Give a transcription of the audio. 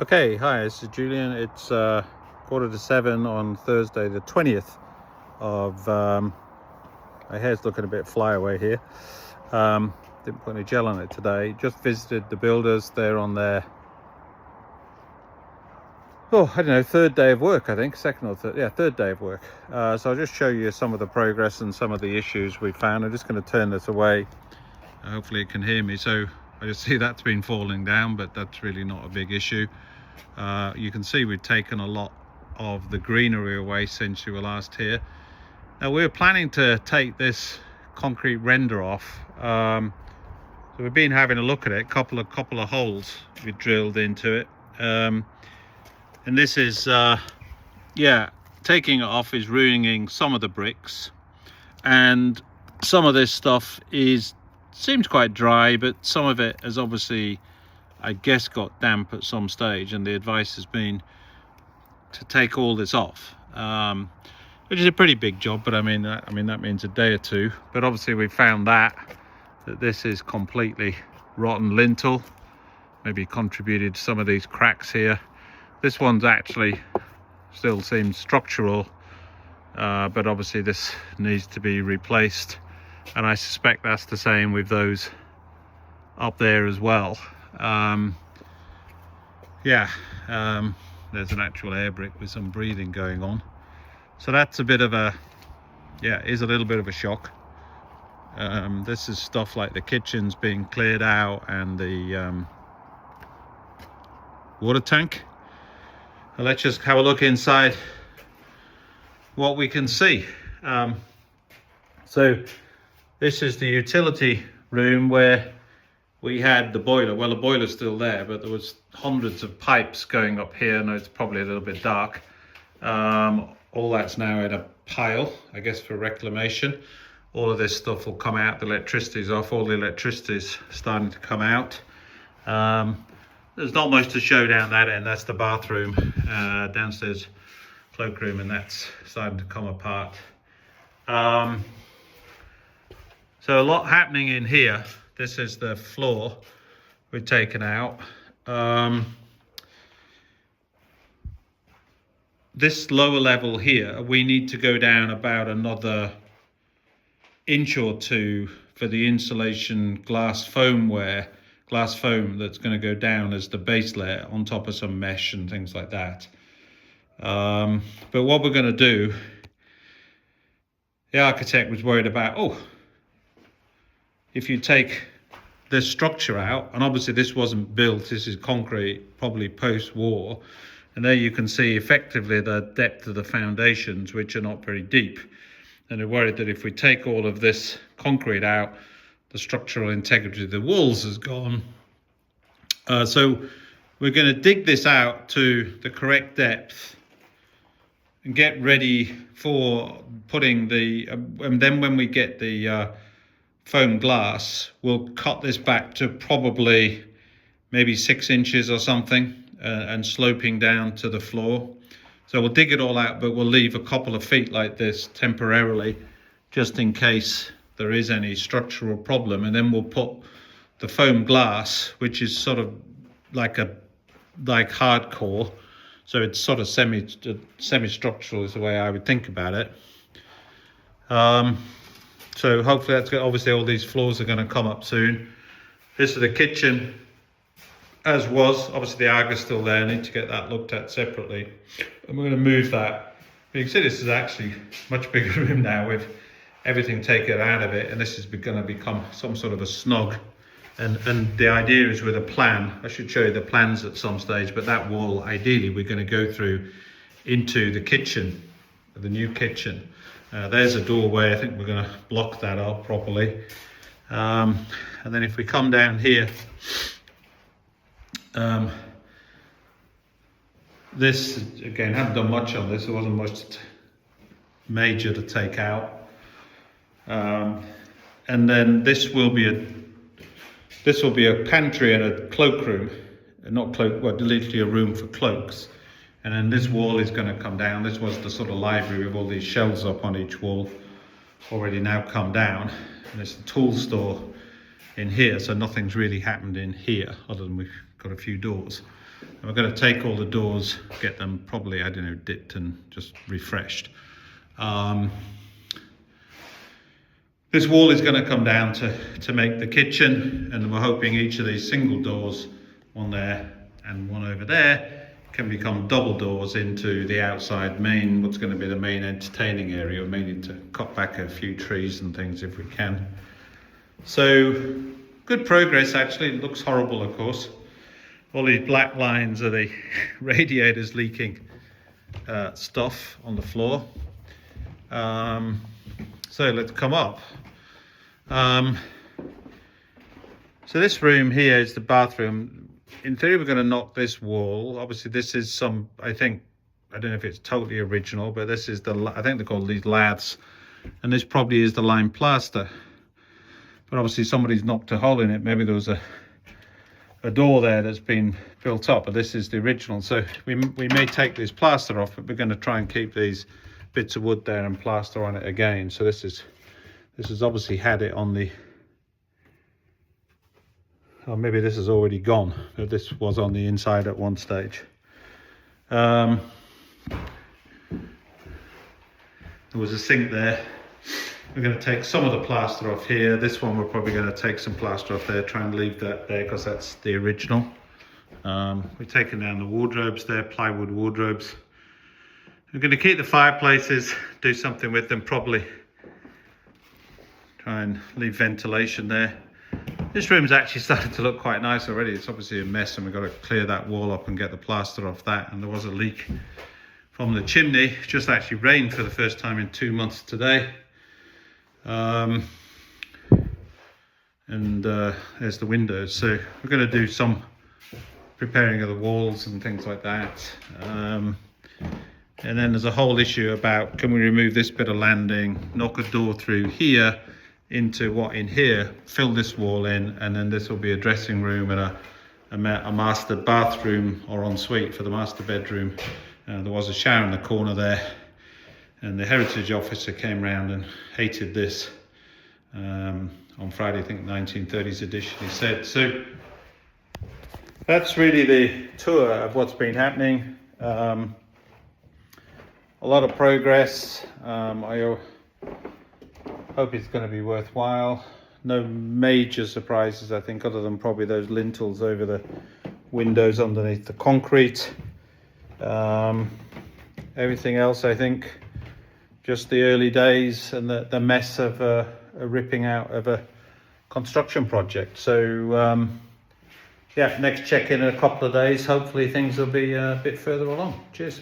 Okay, hi, this is Julian. It's 6:45 on Thursday, the 20th of, my hair's looking a bit flyaway here. Didn't put any gel on it today. Just visited the builders. They're on their, I don't know, third day of work, I think, second or third, yeah, third day of work. So I'll just show you some of the progress and some of the issues we found. I'm just going to turn this away. Hopefully it can hear me. So I just see that's been falling down, but that's really not a big issue. You can see we've taken a lot of the greenery away since you were last here. Now we're planning to take this concrete render off. So we've been having a look at it, couple of holes we drilled into it. And this is, taking it off is ruining some of the bricks, and some of this stuff seems quite dry, but some of it has obviously, I guess, got damp at some stage, and the advice has been to take all this off, which is a pretty big job. But I mean that means a day or two. But obviously we found that this is completely rotten lintel, maybe contributed to some of these cracks here. This one's actually still seems structural, but obviously this needs to be replaced, and I suspect that's the same with those up there as well. There's an actual air brick with some breathing going on, so that's a bit of a is a little bit of a shock. This is stuff like the kitchen's being cleared out and the water tank. Now let's just have a look inside what we can see. So this is the utility room where we had the boiler. Well, the boiler's still there, but there was hundreds of pipes going up here. Now it's probably a little bit dark. All that's now in a pile, I guess, for reclamation. All of this stuff will come out. The electricity's off. All the electricity's starting to come out. There's not much to show down that end. That's the bathroom, downstairs cloakroom, and that's starting to come apart. So a lot happening in here. This is the floor we've taken out. This lower level here, we need to go down about another inch or two for the insulation glass foam that's going to go down as the base layer on top of some mesh and things like that. But what we're going to do, the architect was worried about, if you take this structure out, and obviously this wasn't built, this is concrete, probably post-war, and there you can see effectively the depth of the foundations, which are not very deep. And they're worried that if we take all of this concrete out, the structural integrity of the walls is gone. So we're going to dig this out to the correct depth and get ready for putting and then when we get the foam glass, we'll cut this back to probably maybe 6 inches or something, and sloping down to the floor. So we'll dig it all out, but we'll leave a couple of feet like this temporarily, just in case there is any structural problem. And then we'll put the foam glass, which is sort of like hardcore, so it's sort of semi-structural is the way I would think about it. So hopefully that's good. Obviously all these floors are going to come up soon. This is the kitchen as was. Obviously the Argus still there. I need to get that looked at separately. And we're going to move that. But you can see this is actually a much bigger room now with everything taken out of it. And this is going to become some sort of a snug. And the idea is with a plan. I should show you the plans at some stage. But that wall, ideally, we're going to go through into the kitchen, the new kitchen. There's a doorway. I think we're going to block that up properly. And then if we come down here, this again, haven't done much on this. There wasn't much major to take out. And then this will be a pantry and a cloakroom, literally a room for cloaks. And then this wall is going to come down. This was the sort of library with all these shelves up on each wall, already now come down. And there's a tool store in here, so nothing's really happened in here other than we've got a few doors. And we're going to take all the doors, get them probably, I don't know, dipped and just refreshed. This wall is going to come down to make the kitchen, and we're hoping each of these single doors, one there and one over there, can become double doors into the outside main, what's going to be the main entertaining area. We may need to cut back a few trees and things if we can. So good progress actually. It looks horrible, of course. All these black lines are the radiators leaking stuff on the floor. So let's come up. So this room here is the bathroom. In theory, we're going to knock this wall. Obviously, this is some, I don't know if it's totally original, but this is I think they're called these laths. And this probably is the lime plaster. But obviously somebody's knocked a hole in it. Maybe there was a door there that's been built up, but this is the original. So we may take this plaster off, but we're going to try and keep these bits of wood there and plaster on it again. So this has obviously had it on the, or maybe this has already gone, but this was on the inside at one stage. There was a sink there. We're going to take some of the plaster off here. This one we're probably going to take some plaster off there, try and leave that there because that's the original. We've taken down the wardrobes there, plywood wardrobes. We're going to keep the fireplaces, do something with them, probably try and leave ventilation there. This room's actually started to look quite nice already. It's obviously a mess and we've got to clear that wall up and get the plaster off that. And there was a leak from the chimney. It just actually rained for the first time in 2 months today. There's the windows. So we're going to do some preparing of the walls and things like that. And then there's a whole issue about, can we remove this bit of landing, knock a door through here into what in here, fill this wall in, and then this will be a dressing room and a master bathroom or ensuite for the master bedroom. There was a shower in the corner there, and the heritage officer came round and hated this on Friday, I think 1930s edition, he said. So that's really the tour of what's been happening. A lot of progress. I hope it's going to be worthwhile. No major surprises, I think, other than probably those lintels over the windows underneath the concrete. Everything else, I think, just the early days and the mess of a ripping out of a construction project. So yeah, next check in a couple of days. Hopefully things will be a bit further along. Cheers.